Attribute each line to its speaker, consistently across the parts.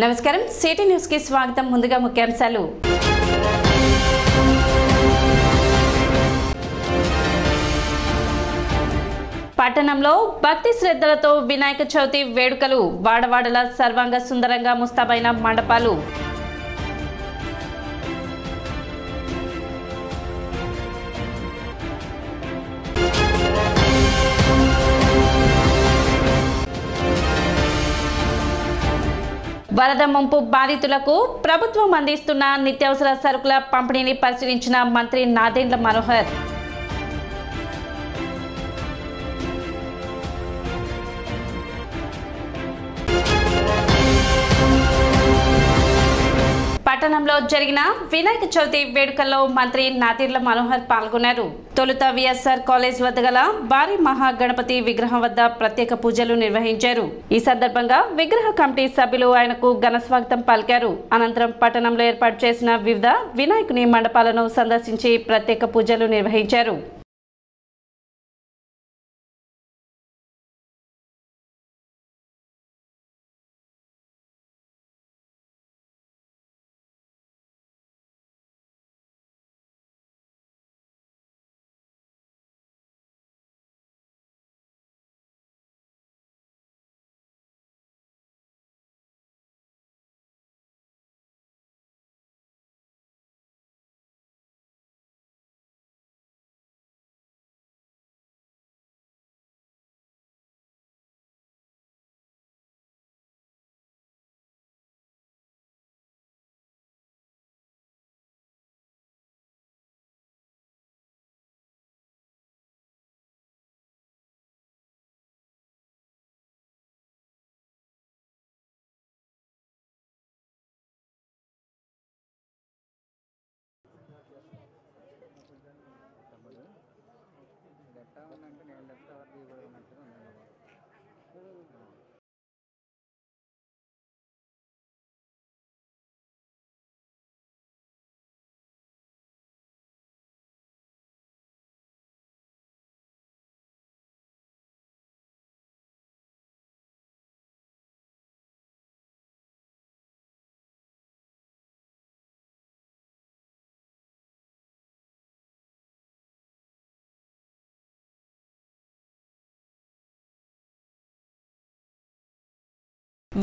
Speaker 1: నమస్కారం city news కి స్వాగతం ముందుగా ముఖ్యాంశాలు పట్టణంలో భక్తి శ్రద్ధలతో వినాయక చవితి వేడుకలు వాడవాడల సర్వాంగ సుందరంగా ముస్తాబైన మండపాలు వరద ముంపు బాధితులకు ప్రభుత్వం అందిస్తున్న నిత్యావసర సరుకుల పంపిణీని పరిశీలించిన మంత్రి నాదెండ్ల మనోహర్. పట్టణంలో జరిగిన వినాయక చవితి వేడుకల్లో మంత్రి నాదెండ్ల మనోహర్ పాల్గొన్నారు. తొలుత విఎస్ఆర్ కాలేజ్ వద్ద గల భారీ మహాగణపతి విగ్రహం వద్ద ప్రత్యేక పూజలు నిర్వహించారు. ఈ సందర్భంగా విగ్రహ కమిటీ సభ్యులు ఆయనకు ఘన స్వాగతం పలికారు. అనంతరం పట్టణంలో ఏర్పాటు చేసిన వివిధ వినాయకుని మండపాలను సందర్శించి ప్రత్యేక పూజలు నిర్వహించారు.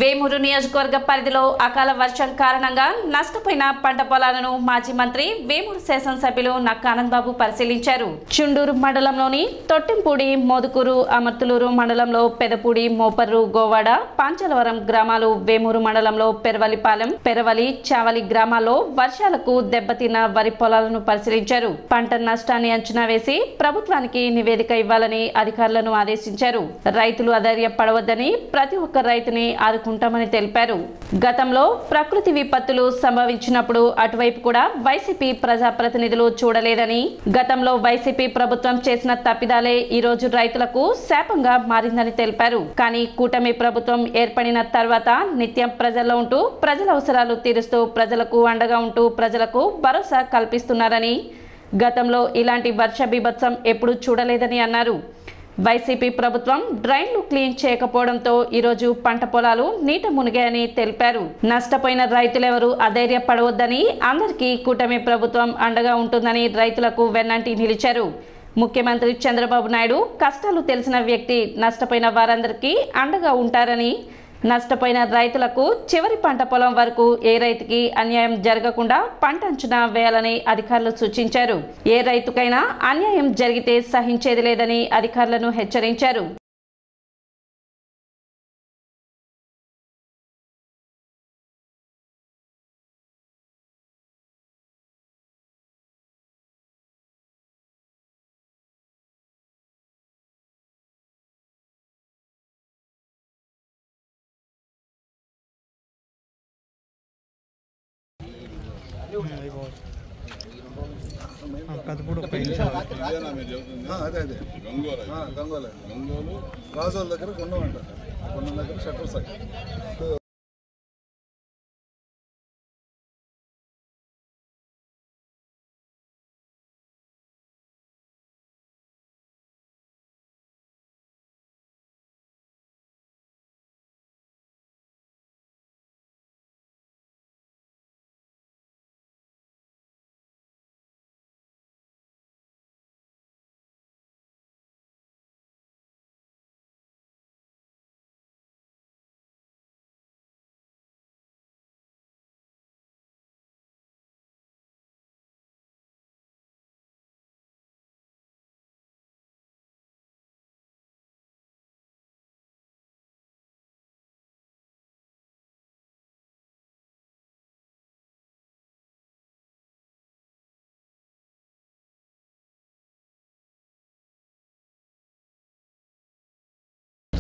Speaker 1: వేమూరు నియోజకవర్గ పరిధిలో అకాల వర్షం కారణంగా నష్టపోయిన పంట పొలాలను మాజీ మంత్రి వేమూరు శాసనసభ్యులు నక్కా ఆనందబాబు పరిశీలించారు. చుండూరు మండలంలోని తొట్టింపూడి, మోదుకూరు, అమర్తులూరు మండలంలో పెదపూడి, మోపర్రు, గోవాడ, పాంచలవరం గ్రామాలు, వేమూరు మండలంలో పెరవలిపాలెం, పెరవలి, చావలి గ్రామాల్లో వర్షాలకు దెబ్బతిన్న వరి పొలాలను పరిశీలించారు. పంట నష్టాన్ని అంచనా వేసి ప్రభుత్వానికి నివేదిక ఇవ్వాలని అధికారులను ఆదేశించారు. రైతులు అధైర్యపడవద్దని, ప్రతి ఒక్క రైతుని ఆదుకుంటామని తెలిపారు. గతంలో ప్రకృతి విపత్తులు సంభవించినప్పుడు అటువైపు కూడా వైసీపీ ప్రజాప్రతినిధులు చూడలేదని, గతంలో వైసీపీ ప్రభుత్వం చేసిన తప్పిదాలే ఈ రోజు రైతులకు శాపంగా మారిందని తెలిపారు. కానీ కూటమి ప్రభుత్వం ఏర్పడిన తర్వాత నిత్యం ప్రజల్లో ఉంటూ ప్రజల అవసరాలు తీరుస్తూ ప్రజలకు అండగా ఉంటూ ప్రజలకు భరోసా కల్పిస్తున్నారని, గతంలో ఇలాంటి వర్ష బీభత్సం ఎప్పుడూ చూడలేదని అన్నారు. వైసీపీ ప్రభుత్వం డ్రైన్లు క్లీన్ చేయకపోవడంతో ఈరోజు పంట పొలాలు నీట మునిగాయని తెలిపారు. నష్టపోయిన రైతులెవరూ అధైర్యపడవద్దని, అందరికీ కూటమి ప్రభుత్వం అండగా ఉంటుందని రైతులకు వెన్నంటి నిలిచారు. ముఖ్యమంత్రి చంద్రబాబు నాయుడు కష్టాలు తెలిసిన వ్యక్తి, నష్టపోయిన వారందరికీ అండగా ఉంటారని, నష్టపోయిన రైతులకు చివరి పంట పొలం వరకు ఏ రైతుకి అన్యాయం జరగకుండా పంట అంచనా వేయాలని అధికారులు సూచించారు. ఏ రైతుకైనా అన్యాయం జరిగితే సహించేది లేదని అధికారులను హెచ్చరించారు.
Speaker 2: పెద్దపూడి అదే గంగోలు రాజోల దగ్గర గుండం అంటారు. గుండం దగ్గర షట్టర్ సైడ్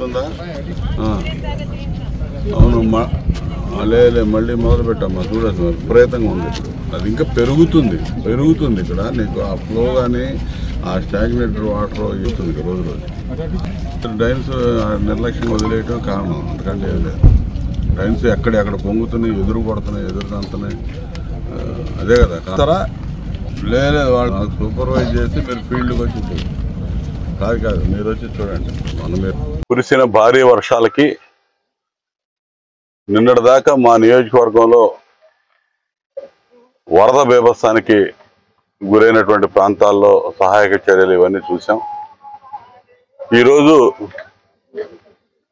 Speaker 2: వస్తుందా? అవును, లేదు మళ్ళీ మొదలు పెట్టమ్మా. చూడదు విపరీతంగా ఉంది. అది ఇంకా పెరుగుతుంది ఇక్కడ. నీకు ఆ ఫ్లో కానీ ఆ స్టాగ్నేటెడ్ వాటర్ ఇస్తుంది ఇక రోజు డ్రైన్స్ నిర్లక్ష్యంగా వదిలేయటం కారణం, అంతకంటే ఏం లేదు. డ్రైన్స్ ఎక్కడ పొంగుతున్నాయి, ఎదురు తంతున్నాయి. అదే కదా కాస్తారా? లేదు, వాళ్ళు నాకు సూపర్వైజ్ చేసి మీరు ఫీల్డ్కి వచ్చి కాదు మీరు వచ్చి చూడండి. మీరు కురిసిన భారీ వర్షాలకి నిన్నటిదాకా మా నియోజకవర్గంలో వరద బీభత్సానికి గురైనటువంటి ప్రాంతాల్లో సహాయక చర్యలు ఇవన్నీ చూసాం. ఈరోజు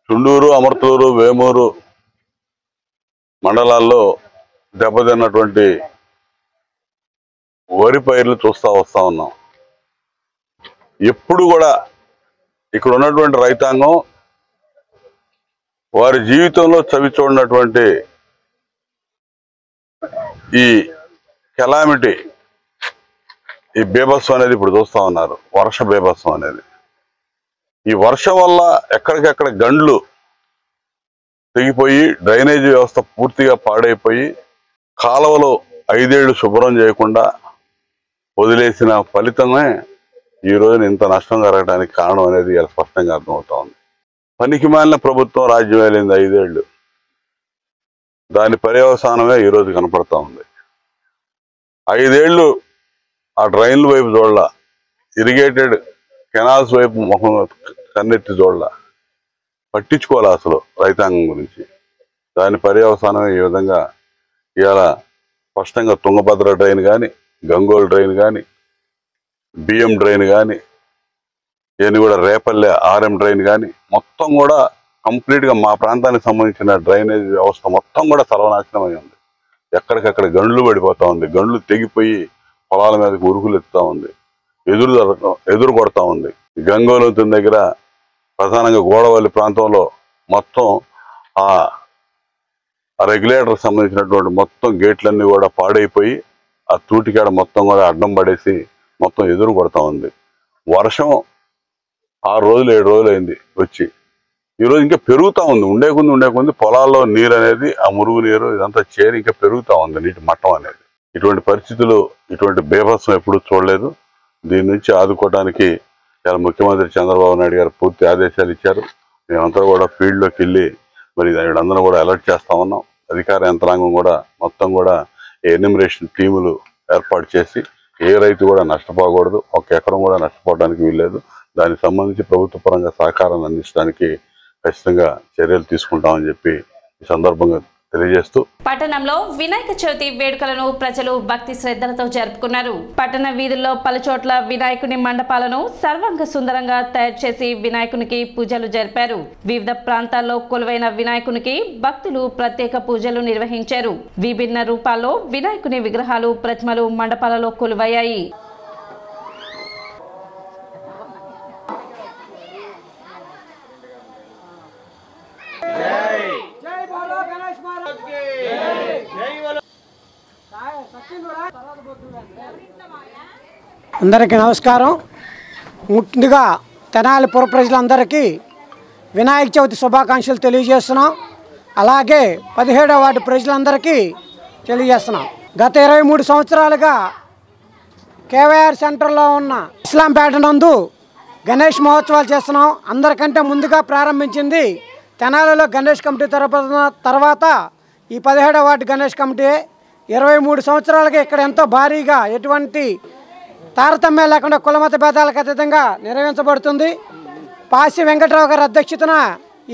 Speaker 2: చుండూరు, అమర్తూరు, వేమూరు మండలాల్లో దెబ్బతిన్నటువంటి వరి పైర్లు వస్తా ఉన్నాం. ఎప్పుడు కూడా ఇక్కడ ఉన్నటువంటి రైతాంగం వారి జీవితంలో చవి చూడనటువంటి ఈ కెలామిటీ, ఈ బీభత్సం అనేది ఇప్పుడు చూస్తా ఉన్నారు. వర్ష బీభత్సం అనేది. ఈ వర్షం వల్ల ఎక్కడికెక్కడ గండ్లు తెగిపోయి డ్రైనేజీ వ్యవస్థ పూర్తిగా పాడైపోయి కాలువలు 5 ఏళ్లు శుభ్రం చేయకుండా వదిలేసిన ఫలితమే ఈ రోజున ఇంత నష్టం జరగడానికి కారణం అనేది ఇలా స్పష్టంగా అర్థమవుతా ఉంది. పనికి మాలిన ప్రభుత్వం రాజ్యం వెళ్ళింది 5 ఏళ్లు. దాని పర్యవసానమే ఈరోజు కనపడతా ఉంది. 5 ఏళ్లు ఆ డ్రైన్ల వైపు చూడాల, ఇరిగేటెడ్ కెనాల్స్ వైపు ముఖం కన్నెత్తి చూడాల, పట్టించుకోవాలి అసలు రైతాంగం గురించి. దాని పర్యవసానమే ఈ విధంగా ఇవాళ స్పష్టంగా తుంగభద్ర డ్రైన్ కానీ, గంగోల్ డ్రైన్ కానీ, బిఎం డ్రైన్ కానీ, ఇవన్నీ కూడా రేపల్లె ఆర్ఎం డ్రైన్ కానీ మొత్తం కూడా కంప్లీట్గా మా ప్రాంతానికి సంబంధించిన డ్రైనేజ్ వ్యవస్థ మొత్తం కూడా సర్వనాశనం అయి ఉంది. ఎక్కడికక్కడ గండ్లు పడిపోతూ ఉంది. గండ్లు తెగిపోయి పొలాల మీదకి ఉరుకులు ఎత్తుతూ ఉంది. ఎదురు కొడతా ఉంది. గంగోలు దగ్గర ప్రధానంగా గోడవల్లి ప్రాంతంలో మొత్తం ఆ రెగ్యులేటర్ సంబంధించినటువంటి మొత్తం గేట్లన్నీ కూడా పాడైపోయి ఆ తూటికాడ మొత్తం కూడా అడ్డం పడేసి మొత్తం ఎదురు కొడతా ఉంది. వర్షం 6 రోజులు 7 రోజులు అయింది వచ్చి. ఈరోజు ఇంకా పెరుగుతూ ఉంది. ఉండే కొంది పొలాల్లో నీరు అనేది, ఆ మురుగు నీరు ఇదంతా చేరి ఇంకా పెరుగుతూ ఉంది నీటి మట్టం అనేది. ఇటువంటి పరిస్థితులు, ఇటువంటి బీభత్సం ఎప్పుడూ చూడలేదు. దీని నుంచి ఆదుకోవడానికి చాలా ముఖ్యమంత్రి చంద్రబాబు నాయుడు గారు పూర్తి ఆదేశాలు ఇచ్చారు. మేమంతా కూడా ఫీల్డ్లోకి వెళ్ళి మరి వీళ్ళందరూ కూడా అలర్ట్ చేస్తా ఉన్నాం. అధికార యంత్రాంగం కూడా మొత్తం కూడా ఎన్యూమరేషన్ టీములు ఏర్పాటు చేసి ఏ రైతు కూడా నష్టపోకూడదు, 1 ఎకరం కూడా నష్టపోవడానికి వీల్లేదు. దానికి సంబంధించి ప్రభుత్వ పరంగా సహకారాన్ని అందించడానికి ఖచ్చితంగా చర్యలు తీసుకుంటామని చెప్పి ఈ సందర్భంగా తెలియజేస్తూ
Speaker 1: పట్టణంలో వినాయక చవితి వేడుకలను ప్రజలు భక్తి శ్రద్ధలతో జరుపుకున్నారు. పట్టణ వీధుల్లో పలుచోట్ల వినాయకుని మండపాలను సర్వాంగ సుందరంగా తయారు చేసి వినాయకునికి పూజలు జరిపారు. వివిధ ప్రాంతాల్లో కొలువైన వినాయకునికి భక్తులు ప్రత్యేక పూజలు నిర్వహించారు. విభిన్న రూపాల్లో వినాయకుని విగ్రహాలు, ప్రతిమలు మండపాలలో కొలువయ్యాయి.
Speaker 3: అందరికీ నమస్కారం. ముందుగా తెనాలి పుర ప్రజలందరికీ వినాయక చవితి శుభాకాంక్షలు తెలియజేస్తున్నాం. అలాగే 17వ వార్డు ప్రజలందరికీ తెలియజేస్తున్నాం. గత 23 సంవత్సరాలుగా కేవైఆర్ సెంటర్లో ఉన్న ఇస్లాంపేట నందు గణేష్ మహోత్సవాలు చేస్తున్నాం. అందరికంటే ముందుగా ప్రారంభించింది తెనాలిలో గణేష్ కమిటీ తర్వాత ఈ 17వ వార్డు గణేష్ కమిటీ 23 సంవత్సరాలుగా ఇక్కడ ఎంతో భారీగా ఎటువంటి తారతమ్యం లేకుండా కులమత భేదాలకు అతీతంగా నిర్వహించబడుతుంది. పాసి వెంకట్రావు గారి అధ్యక్షతన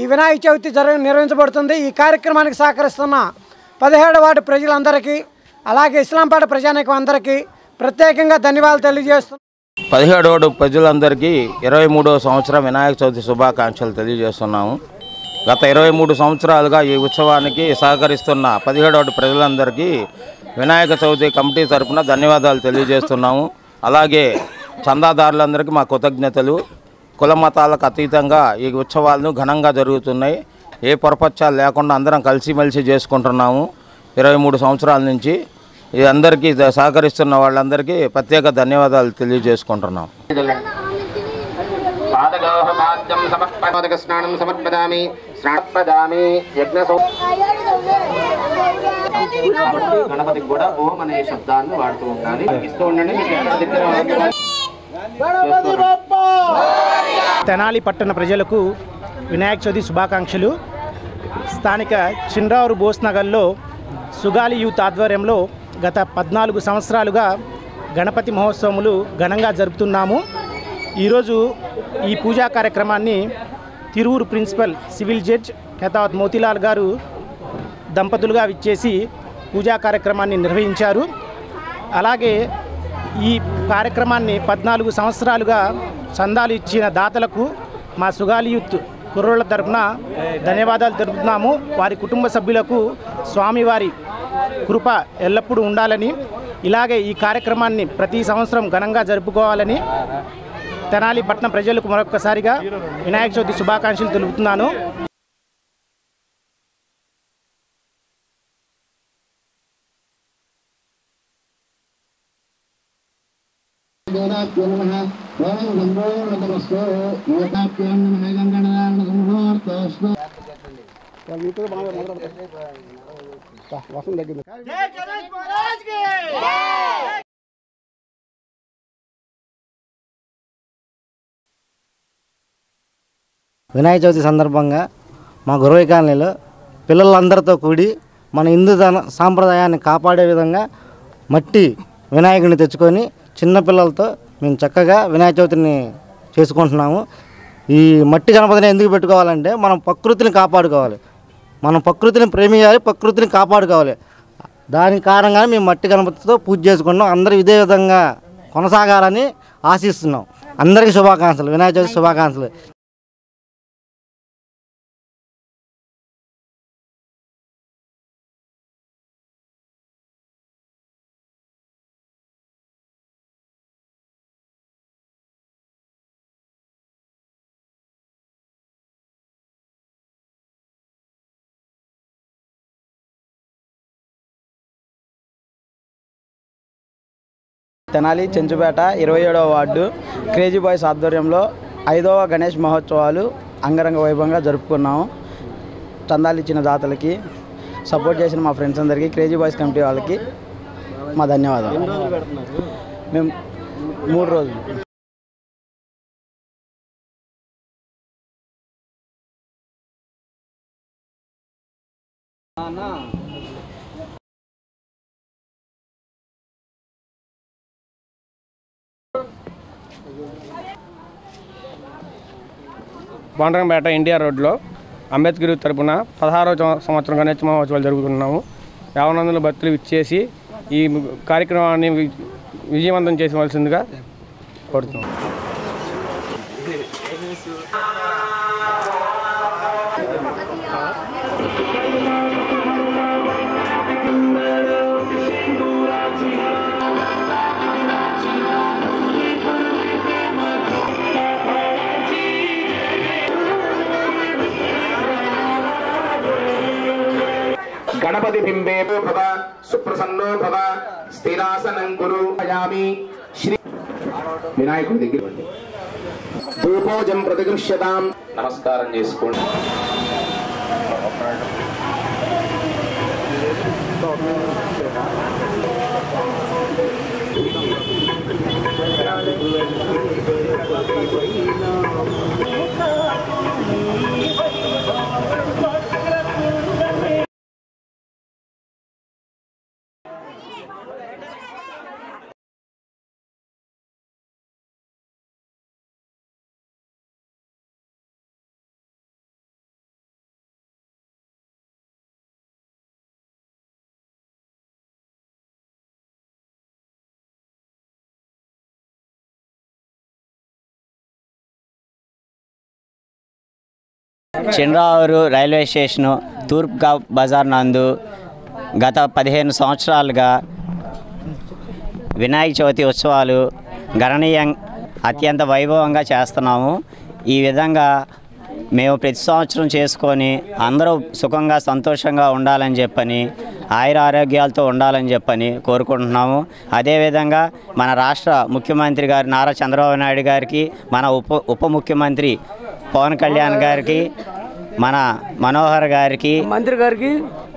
Speaker 3: ఈ వినాయక చవితి నిర్వహించబడుతుంది. ఈ కార్యక్రమానికి సహకరిస్తున్న 17వ వార్డు ప్రజలందరికీ అలాగే ఇస్లాంపేట ప్రజానీకం అందరికీ ప్రత్యేకంగా ధన్యవాదాలు తెలియజేస్తున్నాం.
Speaker 4: 17వ వార్డు ప్రజలందరికీ 23వ సంవత్సరం వినాయక చవితి శుభాకాంక్షలు తెలియజేస్తున్నాము. గత 23 సంవత్సరాలుగా ఈ ఉత్సవానికి సహకరిస్తున్న 17వ వార్డు ప్రజలందరికీ వినాయక చవితి కమిటీ తరఫున ధన్యవాదాలు తెలియజేస్తున్నాము. అలాగే చందాదారులందరికీ మా కృతజ్ఞతలు. కుల మతాలకు అతీతంగా ఈ ఉత్సవాలను ఘనంగా జరుగుతున్నాయి. ఏ పొరపచ్చాలు లేకుండా అందరం కలిసిమెలిసి చేసుకుంటున్నాము 23 సంవత్సరాల నుంచి. ఇది అందరికీ సహకరిస్తున్న వాళ్ళందరికీ ప్రత్యేక ధన్యవాదాలు తెలియజేసుకుంటున్నాం.
Speaker 5: అర్ఘ్యం సమర్పయామి స్నానం సమర్పయామి స్నానపదామి గణపతికి కూడా ఓం అనే శబ్దాన్ని వాడుతూ ఉండాలి. ఇస్తూ ఉండండి.
Speaker 6: తెనాలి పట్టణ ప్రజలకు వినాయక చవితి శుభాకాంక్షలు. స్థానిక చిన్రావూరు బోస్ నగర్లో సుగాలి యూత్ ఆధ్వర్యంలో గత 14 సంవత్సరాలుగా గణపతి మహోత్సవములు ఘనంగా జరుపుతున్నాము. ఈరోజు ఈ పూజా కార్యక్రమాన్ని Tiruvuru principal civil judge Khatavath Motilal గారు దంపతులుగా విచ్చేసి పూజా కార్యక్రమాన్ని నిర్వహించారు. అలాగే ఈ కార్యక్రమాన్ని 14 సంవత్సరాలుగా చందాలు ఇచ్చిన దాతలకు మా సుగాలి యూత్ కుర్రోళ్ళ తరపున ధన్యవాదాలు తెలుపుతున్నాము. వారి కుటుంబ సభ్యులకు స్వామివారి కృప ఎల్లప్పుడూ ఉండాలని, ఇలాగే ఈ కార్యక్రమాన్ని ప్రతి సంవత్సరం ఘనంగా జరుపుకోవాలని తెనాలి పట్టణ ప్రజలకు మరొకసారిగా వినాయక చవితి శుభాకాంక్షలు తెలుపుతున్నాను.
Speaker 7: వినాయక చవితి సందర్భంగా మా గురవై కాలనీలో పిల్లలందరితో కూడి మన హిందూ సాంప్రదాయాన్ని కాపాడే విధంగా మట్టి వినాయకుడిని తెచ్చుకొని చిన్నపిల్లలతో మేము చక్కగా వినాయక చవితిని చేసుకుంటున్నాము. ఈ మట్టి గణపతిని ఎందుకు పెట్టుకోవాలంటే మనం ప్రకృతిని కాపాడుకోవాలి, మనం ప్రకృతిని ప్రేమించాలి, ప్రకృతిని కాపాడుకోవాలి. దాని కారణంగానే మేము మట్టి గణపతితో పూజ చేసుకుంటున్నాం. అందరూ ఇదే విధంగా కొనసాగాలని ఆశిస్తున్నాం. అందరికీ శుభాకాంక్షలు, వినాయక చవితి శుభాకాంక్షలు.
Speaker 8: తెనాలి చెంచుపేట 27వ వార్డు క్రేజీ బాయ్స్ ఆధ్వర్యంలో 5వ గణేష్ మహోత్సవాలు అంగరంగ వైభవంగా జరుపుకున్నాము. చందాలు ఇచ్చిన దాతలకి, సపోర్ట్ చేసిన మా ఫ్రెండ్స్ అందరికీ, క్రేజీ బాయ్స్ కమిటీ వాళ్ళకి మా ధన్యవాదాలు. మేము 3 రోజులు.
Speaker 9: బాండ్రంపేట ఎన్టీఆర్ రోడ్లో అంబేద్కర్ తరపున 16వ సంవత్సరం గణేష్ మహోత్సవాలు జరుగుతున్నాము. 50 భక్తులు ఇచ్చేసి ఈ కార్యక్రమాన్ని విజయవంతం చేయవలసిందిగా కోరుతున్నాము.
Speaker 5: గణపతి బింబే భవ సుప్రసన్నో భవ స్థిరాసనం కురు యామి. శ్రీ వినాయకుడి దగ్గర ధూపోజం ప్రతిగృహ్యతాం. నమస్కారం చేసుకోండి.
Speaker 10: చిన్రావూరు రైల్వే స్టేషను తూర్పు బజార్ నందు గత 15 సంవత్సరాలుగా వినాయక చవితి ఉత్సవాలు అత్యంత వైభవంగా చేస్తున్నాము. ఈ విధంగా మేము ప్రతి సంవత్సరం చేసుకొని అందరూ సుఖంగా సంతోషంగా ఉండాలని చెప్పని ఆయుర ఆరోగ్యాలతో ఉండాలని చెప్పని కోరుకుంటున్నాము. అదేవిధంగా మన రాష్ట్ర ముఖ్యమంత్రి గారు నారా చంద్రబాబు నాయుడు గారికి, మన ఉప ముఖ్యమంత్రి పవన్ కళ్యాణ్ గారికి, మన మనోహర్ గారికి,
Speaker 11: మంత్రి గారికి,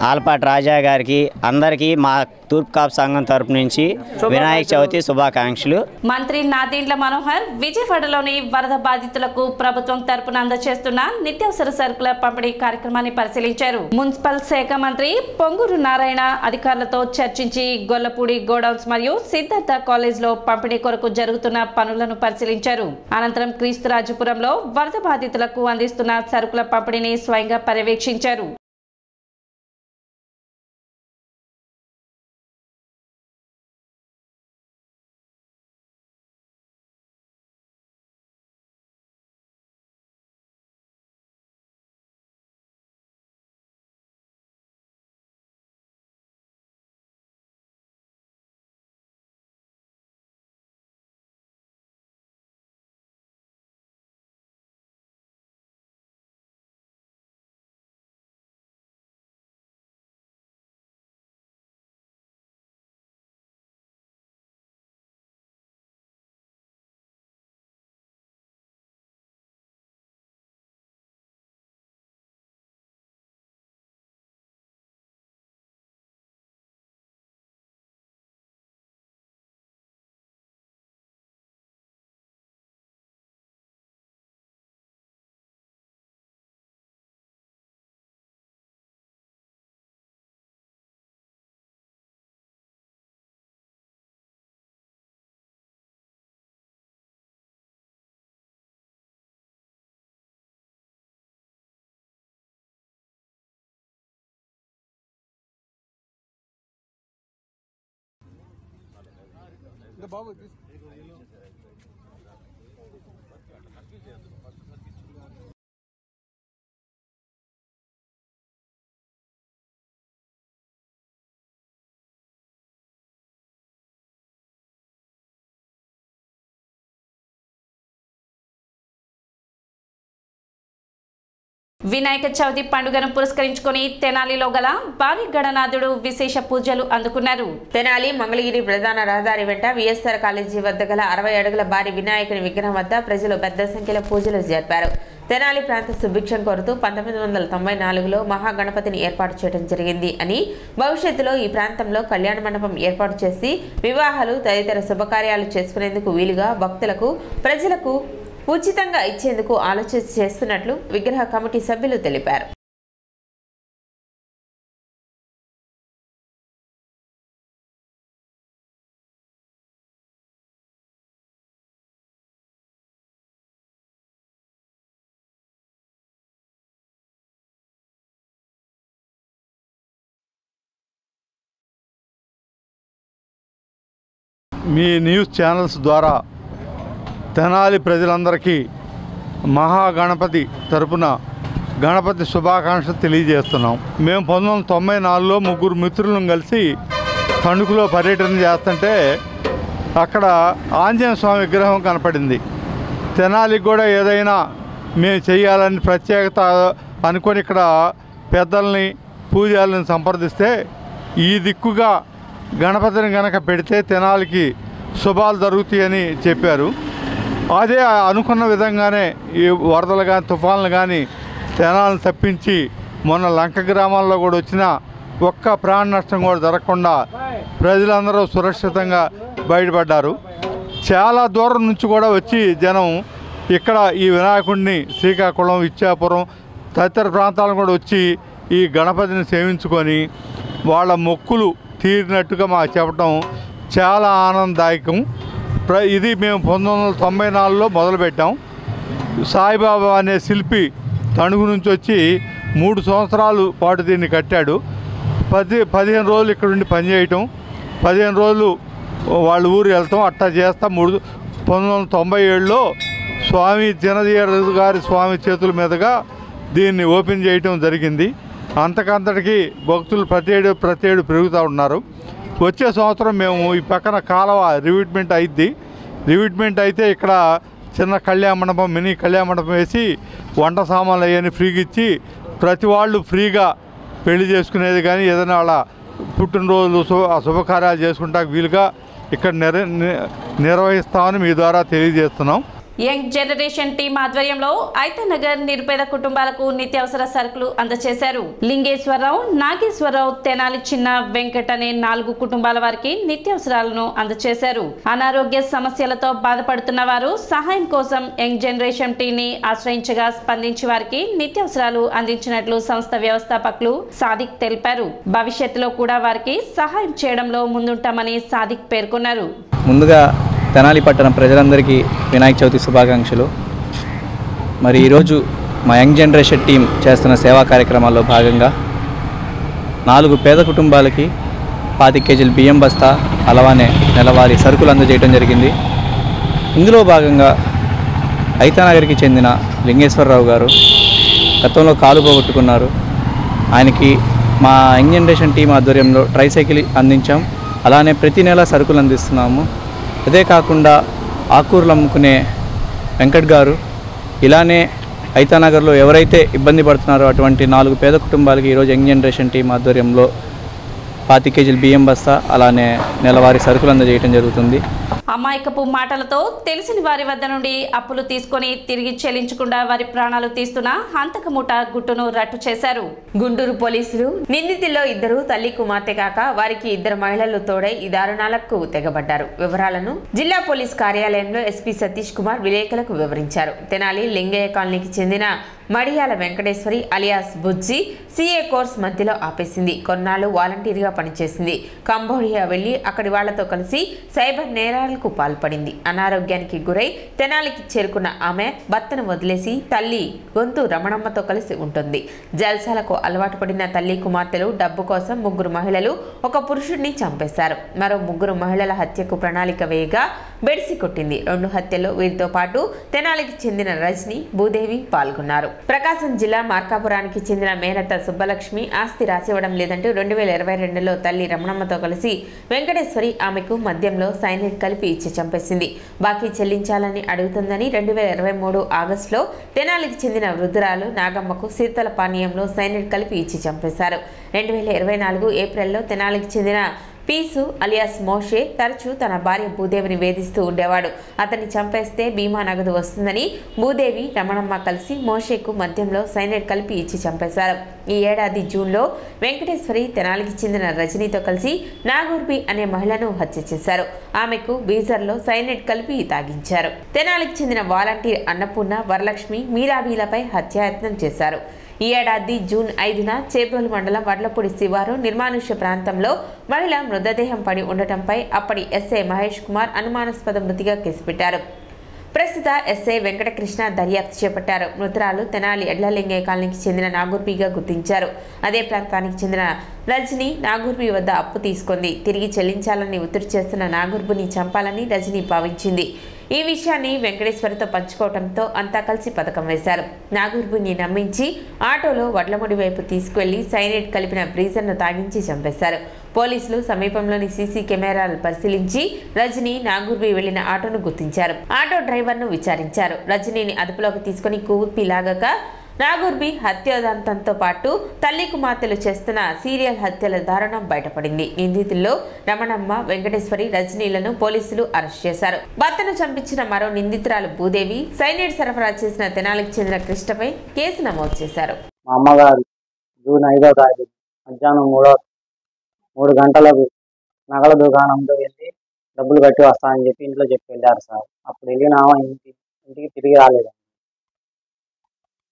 Speaker 10: ఆలపాటి రాజా గారికి అందరికీ మా తూర్పు కాపు సంఘం తరపు నుంచి వినాయక చవితి శుభాకాంక్షలు.
Speaker 1: మంత్రి నాదెండ్ల మనోహర్ విజయవాడలోని వరద బాధితులకు ప్రభుత్వం తరపున అందజేస్తున్న నిత్యావసర సరుకుల పంపిణీ కార్యక్రమాన్ని పరిశీలించారు. మున్సిపల్ శాఖ మంత్రి పొంగూరు నారాయణ అధికారులతో చర్చించి గొల్లపూడి గోడౌన్స్ మరియు సిద్ధార్థ కాలేజ్లో పంపిణీ కొరకు జరుగుతున్న పనులను పరిశీలించారు. అనంతరం క్రీస్తురాజపురంలో వరద బాధితులకు అందిస్తున్న సరుకుల పంపిణీని స్వయంగా పర్యవేక్షించారు. వినాయక చవితి పండుగను పురస్కరించుకొని తెనాలిలో గల భారీ గణనాథుడు విశేష పూజలు అందుకున్నారు.
Speaker 12: తెనాలి మంగళగిరి ప్రధాన రహదారి వెంట విఎస్ఆర్ కాలేజీ వద్ద గల 60 అడుగుల భారీ వినాయకుని విగ్రహం వద్ద ప్రజలు పెద్ద సంఖ్యలో పూజలు జరిపారు. తెనాలి ప్రాంత సుభిక్షం కోరుతూ 1994లో మహాగణపతిని ఏర్పాటు చేయడం జరిగింది అని, భవిష్యత్తులో ఈ ప్రాంతంలో కళ్యాణ మండపం ఏర్పాటు చేసి వివాహాలు తదితర శుభకార్యాలు చేసుకునేందుకు వీలుగా భక్తులకు ప్రజలకు ఉచితంగా ఇచ్చేందుకు ఆలోచన చేస్తున్నట్లు విగ్రహ కమిటీ సభ్యులు తెలిపారు.
Speaker 13: మీ న్యూస్ ఛానల్స్ ద్వారా తెనాలి ప్రజలందరికీ మహాగణపతి తరపున గణపతి శుభాకాంక్షలు తెలియజేస్తున్నాం. మేము 1994లో 3 మిత్రులను కలిసి తణుకులో పర్యటన చేస్తుంటే అక్కడ ఆంజనేయ స్వామి విగ్రహం కనపడింది. తెనాలికి కూడా ఏదైనా మేము చేయాలని ప్రత్యేకత అనుకొని ఇక్కడ పెద్దల్ని పూజాలను సంప్రదిస్తే ఈ దిక్కుగా గణపతిని కనుక పెడితే తెనాలికి శుభాలు జరుగుతాయని చెప్పారు. అదే అనుకున్న విధంగానే ఈ వరదలు కానీ తుఫాన్లు కానీ తెనాలను తప్పించి మొన్న లంక గ్రామాల్లో కూడా వచ్చిన ఒక్క ప్రాణ నష్టం కూడా జరగకుండా ప్రజలందరూ సురక్షితంగా బయటపడ్డారు. చాలా దూరం నుంచి కూడా వచ్చి జనం ఇక్కడ ఈ వినాయకుడిని శ్రీకాకుళం, ఇచ్చాపురం తదితర ప్రాంతాలను కూడా వచ్చి ఈ గణపతిని సేవించుకొని వాళ్ళ మొక్కులు తీరినట్టుగా మాకు చెప్పడం చాలా ఆనందదాయకం. ఇది మేము 1994లో మొదలుపెట్టాం. సాయిబాబా అనే శిల్పి తణుకు నుంచి వచ్చి 3 సంవత్సరాల పాటు దీన్ని కట్టాడు. 15 రోజులు ఇక్కడ ఉండి పనిచేయటం, 15 రోజులు వాళ్ళ ఊరు వెళ్తాం, అట్టా చేస్తాం. 1997లో స్వామి చిన్నజీర గారి స్వామి చేతుల మీదుగా దీన్ని ఓపెన్ చేయటం జరిగింది. అంతకంతటికి భక్తులు ప్రతి ఏడు పెరుగుతూ ఉన్నారు. వచ్చే సంవత్సరం మేము ఈ పక్కన కాలువ రివిట్మెంట్ అయితే ఇక్కడ చిన్న కళ్యాణ మండపం, మినీ కళ్యాణ మండపం వేసి వంట సామాన్లు అవన్నీ ఫ్రీగా ఇచ్చి ప్రతి వాళ్ళు ఫ్రీగా పెళ్లి చేసుకునేది కానీ ఏదైనా వాళ్ళ పుట్టినరోజులు ఆ శుభకార్యాలు చేసుకుంటానికి వీలుగా ఇక్కడ నిర్వహిస్తామని మీ ద్వారా తెలియజేస్తున్నాం.
Speaker 1: యంగ్ జనరేషన్ టీం ఆధ్వర్యంలో ఐతనగర్ నిరుపేద కుటుంబాలకు నిత్యావసర సరుకులు అందజేశారు. లింగేశ్వరరావు, నాగేశ్వరరావు, తెనాలి చిన్న వెంకట్ అనే 4 కుటుంబాల వారికి నిత్యావసరాలను అందజేశారు. అనారోగ్య సమస్యలతో బాధపడుతున్న వారు సహాయం కోసం యంగ్ జనరేషన్ టీని ఆశ్రయించగా స్పందించి వారికి నిత్యావసరాలు అందించినట్లు సంస్థ వ్యవస్థాపకులు సాదిక్ తెలిపారు. భవిష్యత్తులో కూడా వారికి సహాయం చేయడంలో ముందుంటామని సాదిక్ పేర్కొన్నారు.
Speaker 11: ముందుగా తెనాలి పట్టణ ప్రజలందరికీ వినాయక చవితి శుభాకాంక్షలు. మరి ఈరోజు మా యంగ్ జనరేషన్ టీం చేస్తున్న సేవా కార్యక్రమాల్లో భాగంగా 4 పేద కుటుంబాలకి 25 కేజీల బియ్యం బస్తా, అలానే నెలవారీ సరుకులు అందజేయడం జరిగింది. ఇందులో భాగంగా ఐతానగర్కి చెందిన లింగేశ్వరరావు గారు గతంలో కాలు పోగొట్టుకున్నారు. ఆయనకి మా యంగ్ జనరేషన్ టీం ఆధ్వర్యంలో ట్రైసైకిల్ అందించాం. అలానే ప్రతి నెల సరుకులు అందిస్తున్నాము. అదే కాకుండా ఆకూరలు అమ్ముకునే వెంకట్ గారు ఇలానే ఐతానగర్లో ఎవరైతే ఇబ్బంది పడుతున్నారో అటువంటి 4 పేద కుటుంబాలకి ఈరోజు యంగ్ జనరేషన్ టీం ఆధ్వర్యంలో 25 కేజీల బియ్యం బస్తా, అలానే నెలవారీ సరుకులు అందజేయడం జరుగుతుంది.
Speaker 1: అమాయకపు మాటలతో తెలిసిన వారి వద్ద నుండి అప్పులు తీసుకొని తిరిగి చెల్లించకుండా వారి ప్రాణాలు తీస్తున్న హంతక ముఠ గుట్టును రట్టు చేశారు.
Speaker 12: గుంటూరు పోలీసులు నిందితుల్లో 2 తల్లి కుమార్తె కాక వారికి 2 మహిళలు తోడై ఈ దారుణాలకు తెగబడ్డారు. వివరాలను జిల్లా పోలీస్ కార్యాలయంలో ఎస్పీ సతీష్ కుమార్ విలేకరులకు వివరించారు. తెనాలి లింగయ్య కాలనీకి చెందిన మడియాల వెంకటేశ్వరి అలియాస్ బుజ్జి సిఏ కోర్స్ మధ్యలో ఆపేసింది. కొన్నాళ్ళు వాలంటీర్గా పనిచేసింది. కంబోడియా వెళ్లి అక్కడి వాళ్లతో కలిసి సైబర్ నేరాలకు పాల్పడింది. అనారోగ్యానికి గురై తెనాలికి చేరుకున్న ఆమె భర్తను వదిలేసి తల్లి గొంతు రమణమ్మతో కలిసి ఉంటుంది. జల్సాలకు అలవాటు పడిన తల్లి కుమార్తెలు డబ్బు కోసం 3 మహిళలు ఒక పురుషుడిని చంపేశారు. మరో 3 మహిళల హత్యకు ప్రణాళిక వేయగా బెడిసి కొట్టింది. 2 హత్యల్లో వీరితో పాటు తెనాలికి చెందిన రజని, భూదేవి పాల్గొన్నారు. ప్రకాశం జిల్లా మార్కాపురానికి చెందిన మేనత్త సుబ్బలక్ష్మి ఆస్తి రాసివ్వడం లేదంటూ 2022లో తల్లి రమణమ్మతో కలిసి వెంకటేశ్వరి ఆమెకు మద్యంలో సైనైడ్ కలిపి ఇచ్చి చంపేసింది. బాకీ చెల్లించాలని అడుగుతుందని 2023 ఆగస్టులో తెనాలికి చెందిన వృద్ధురాలు నాగమ్మకు శీతల పానీయంలో సైనైడ్ కలిపి ఇచ్చి చంపేశారు. 2024 ఏప్రిల్లో తెనాలికి చెందిన పీసు అలియాస్ మోషే తరచూ తన భార్య భూదేవిని వేధిస్తూ ఉండేవాడు. అతన్ని చంపేస్తే బీమా నగదు వస్తుందని భూదేవి, రమణమ్మ కలిసి మోషేకు మద్యంలో సైనైడ్ కలిపి ఇచ్చి చంపేశారు. ఈ ఏడాది జూన్లో వెంకటేశ్వరి తెనాలికి చెందిన రజనీతో కలిసి నాగూర్బి అనే మహిళను హత్య చేశారు. ఆమెకు బీజర్లో సైనైడ్ కలిపి తాగించారు. తెనాలికి చెందిన వాలంటీర్ అన్నపూర్ణ, వరలక్ష్మి, మీరాబీలపై హత్యాయత్నం చేశారు. ఈ ఏడాది జూన్ 5న చేబ్రోలు మండలం వడ్లపూడి శివారు నిర్మానుష్య ప్రాంతంలో మహిళ మృతదేహం పడి ఉండటంపై అప్పటి ఎస్ఐ మహేష్ కుమార్ అనుమానాస్పద మృతిగా కేసు పెట్టారు. ప్రస్తుత ఎస్ఐ వెంకటకృష్ణ దర్యాప్తు చేపట్టారు. మృతురాలు తెనాలి ఎడ్లలింగయ్య కాలనీకి చెందిన నాగూర్బిగా గుర్తించారు. అదే ప్రాంతానికి చెందిన రజని నాగూర్బి వద్ద అప్పు తీసుకుంది. తిరిగి చెల్లించాలని ఒత్తిడి చేస్తున్న నాగూర్బిని చంపాలని రజని భావించింది. ఈ విషయాన్ని వెంకటేశ్వరితో పంచుకోవడంతో అంతా కలిసి పథకం వేశారు. నాగూర్బిని నమ్మించి ఆటోలో వడ్లముడి వైపు తీసుకువెళ్లి సైనైడ్ కలిపిన బ్రీజర్ను తాగించి చంపేశారు. పోలీసులు సమీపంలోని సీసీ కెమెరాలు పరిశీలించి రజని, నాగూర్బి వెళ్లిన ఆటోను గుర్తించారు. ఆటో డ్రైవర్ను విచారించారు. రజనీని అదుపులోకి తీసుకుని కూర్పి లాగక నాగూర్బి హత్యాదంతంతో పాటు తల్లి కుమార్తెలు చేస్తున్న సీరియల్ హత్యల దారుణం బయటపడింది. నిందితుల్లో రమణమ్మ, వెంకటేశ్వరి, రజనీలను పోలీసులు అరెస్ట్ చేశారు. భర్తను చంపించిన మరో నిందితురాలు భూదేవి, సైనైడ్ సరఫరా చేసిన తెనాలికి చెందిన కృష్ణపై కేసు నమోదు చేశారు.
Speaker 7: మా అమ్మగారు జూన్ 5వ తారీఖు మధ్యాహ్నం 3 గంటలకు నగల దుకాణంలో వెళ్ళి డబ్బులు కట్టి వస్తానని చెప్పి ఇంట్లో చెప్పి వెళ్ళారు సార్. అప్పుడు వెళ్ళినామా ఇంటికి తిరిగి రాలేదు.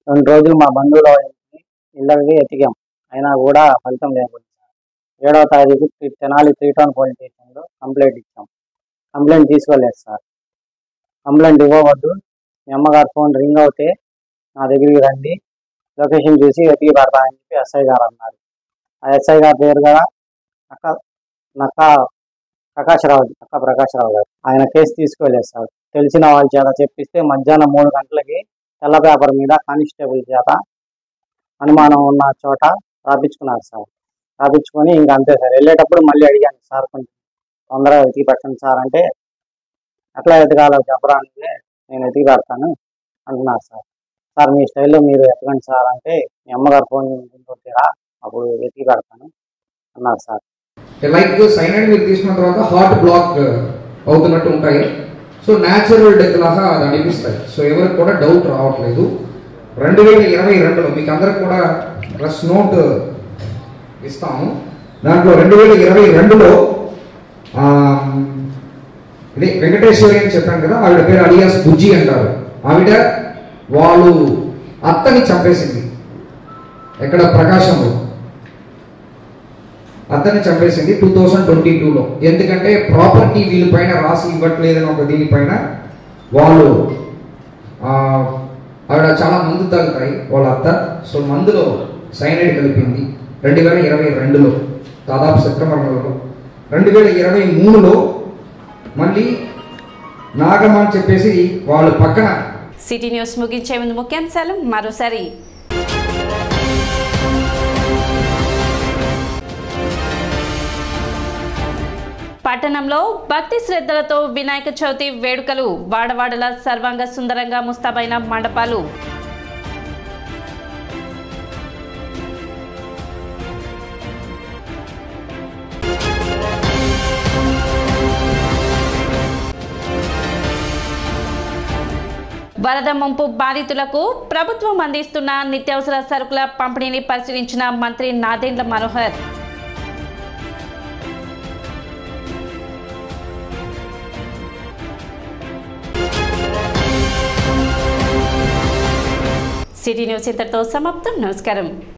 Speaker 7: 2 రోజులు మా బంధువుల ఇళ్ళకి ఎతికాం, అయినా కూడా ఫలితం లేకుండా సార్. 7వ తారీఖు తెనాలి 3 టౌన్ పోలీస్ స్టేషన్లో కంప్లైంట్ ఇచ్చాం. కంప్లైంట్ తీసుకోలేదు సార్. కంప్లైంట్ ఇవ్వవద్దు, మీ అమ్మగారు ఫోన్ రింగ్ అవుతే నా దగ్గరికి రండి, లొకేషన్ చూసి వెతికి పెడతానని చెప్పి ఎస్ఐ గారు అన్నారు. ఆ ఎస్ఐ గారి పేరు కూడా నక్కా ప్రకాశ్రావు గారు. ఆయన కేసు తీసుకోలేదు సార్. తెలిసిన వాళ్ళ చేత చెప్పిస్తే మధ్యాహ్నం 3 గంటలకి తెల్ల పేపర్ మీద కానిస్టేబుల్ చేత అనుమానం ఉన్న చోట రాపించుకున్నారు సార్. రాపించుకొని ఇంకా అంతే సార్. వెళ్ళేటప్పుడు మళ్ళీ అడిగాను సార్, కొంచెం తొందరగా వెతికి పెట్టండి సార్ అంటే, ఎట్లా ఎతకాలో చెప్పడానికి నేను వెతికి పెడతాను అంటున్నారు సార్. సార్ మీ స్టైల్లో మీరు ఎతకండి సార్ అంటే, మీ అమ్మగారు ఫోన్ కొట్టిరా అప్పుడు వెతికి పెడతాను అన్నారు సార్.
Speaker 14: లైక్ సైనైడ్ మీరు తీసుకున్న తర్వాత హార్ట్ బ్లాక్ అవుతున్నట్టు ఉంటాయి. సో న్యాచురల్ డెత్ లాగా అది అనిపిస్తాయి. సో ఎవరికి కూడా డౌట్ రావట్లేదు. 2022లో మీకు అందరికి కూడా ప్రెస్ నోట్ ఇస్తాము. దాంట్లో 2022లో ఇది వెంకటేశ్వరి అని చెప్పాను కదా, ఆవిడ పేరు అలియాస్ బుజ్జి అంటారు. ఆవిడ వాళ్ళు అత్తని చంపేసింది. ఎక్కడ? ప్రకాశంలో అత్తని చంపేసింది 2022లో. ఎందుకంటే ప్రాపర్టీ వీళ్ళపైన రాసి ఇవ్వట్లేదని ఒక దీనిపైన వాళ్ళు ఆవిడ చాలా మందు తాగుతాయి వాళ్ళ అత్త. సో మందులో సైనైడ్ కలిపింది 2022లో, దాదాపు సెప్టెంబర్ నెలలో. 2023లో మళ్ళీ నాగమ్మ అని చెప్పేసి వాళ్ళు పక్కన.
Speaker 1: సిటీ న్యూస్ ముగించే ముందు ముఖ్యాంశాలు మరోసారి. పట్టణంలో భక్తి శ్రద్ధలతో వినాయక చవితి వేడుకలు. వాడవాడల సర్వాంగ సుందరంగా ముస్తాబైన మండపాలు. వరద ముంపు బాధితులకు ప్రభుత్వం అందిస్తున్న నిత్యావసర సరుకుల పంపిణీని పరిశీలించిన మంత్రి నాదెండ్ల మనోహర్. సిటీ న్యూస్ ఇంతటితో సమాప్తం. నమస్కారం.